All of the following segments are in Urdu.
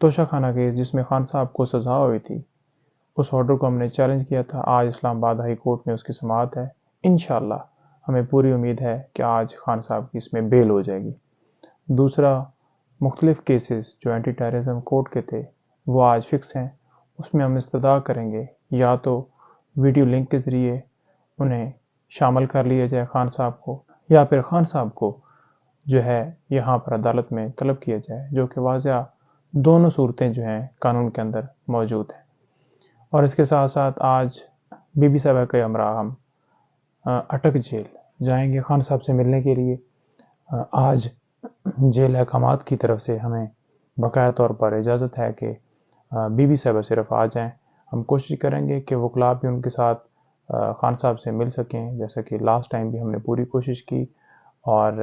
توشہ خانہ کیس جس میں خان صاحب کو سزا ہوئی تھی، اس آرڈر کو ہم نے چیلنج کیا تھا۔ آج اسلام آباد ہائی کورٹ میں اس کی سماعت ہے۔ انشاءاللہ ہمیں پوری امید ہے کہ آج خان صاحب کی اس میں بیل ہو جائے گی۔ دوسرا، مختلف کیسز جو اینٹی ٹیررزم کورٹ کے تھے وہ آج فکس ہیں۔ اس میں ہم استدعا کریں گے یا تو ویڈیو لنک کے ذریعے انہیں شامل کر لیا جائے خان صاحب کو، یا پھر خان صاحب کو جو ہے یہاں پر عدالت میں طلب کیا جائے، جو کہ واضح دونوں صورتیں جو ہیں قانون کے اندر موجود ہیں۔ اور اس کے ساتھ ساتھ آج بی بی صاحبہ کے ہمراہ ہم اٹک جیل جائیں گے خان صاحب سے ملنے کے لیے۔ آج جیل احکامات کی طرف سے ہمیں باقاعدہ طور پر اجازت ہے کہ بی بی صاحبہ صرف آ جائیں۔ ہم کوشش کریں گے کہ وکلاء بھی ان کے ساتھ خان صاحب سے مل سکیں، جیسا کہ لاسٹ ٹائم بھی ہم نے پوری کوشش کی، اور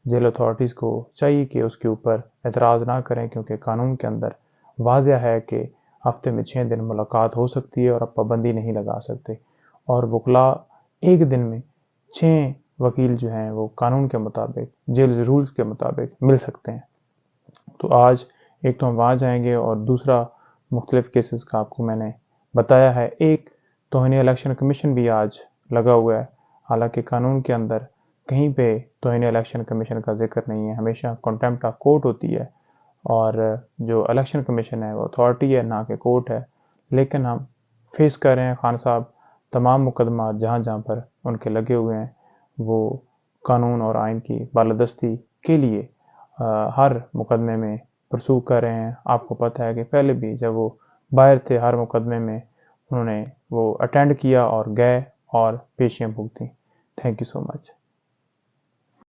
جیل اتھارٹیز کو چاہیے کہ اس کے اوپر اعتراض نہ کریں، کیونکہ قانون کے اندر واضح ہے کہ ہفتے میں 6 دن ملاقات ہو سکتی ہے اور آپ پابندی نہیں لگا سکتے، اور وکلاء ایک دن میں 6 وکیل جو ہیں وہ قانون کے مطابق جیل رولز کے مطابق مل سکتے ہیں۔ تو آج ایک تو ہم وہاں جائیں گے، اور دوسرا مختلف کیسز کا آپ کو میں نے بتایا ہے۔ ایک توہین الیکشن کمیشن بھی آج لگا ہوا ہے، حالانکہ قانون کے اندر کہیں پہ توہین الیکشن کمیشن کا ذکر نہیں ہے، ہمیشہ کنٹیمپٹ آف کورٹ ہوتی ہے، اور جو الیکشن کمیشن ہے وہ اتھارٹی ہے نہ کہ کورٹ ہے۔ لیکن ہم فیس کر رہے ہیں خان صاحب تمام مقدمات جہاں جہاں پر ان کے لگے ہوئے ہیں، وہ قانون اور آئین کی بالادستی کے لیے ہر مقدمے میں پرسو کر رہے ہیں۔ آپ کو پتہ ہے کہ پہلے بھی جب وہ باہر تھے ہر مقدمے میں انہوں نے وہ اٹینڈ کیا اور گئے اور پیشیاں بھگتیں۔ Thank you so much.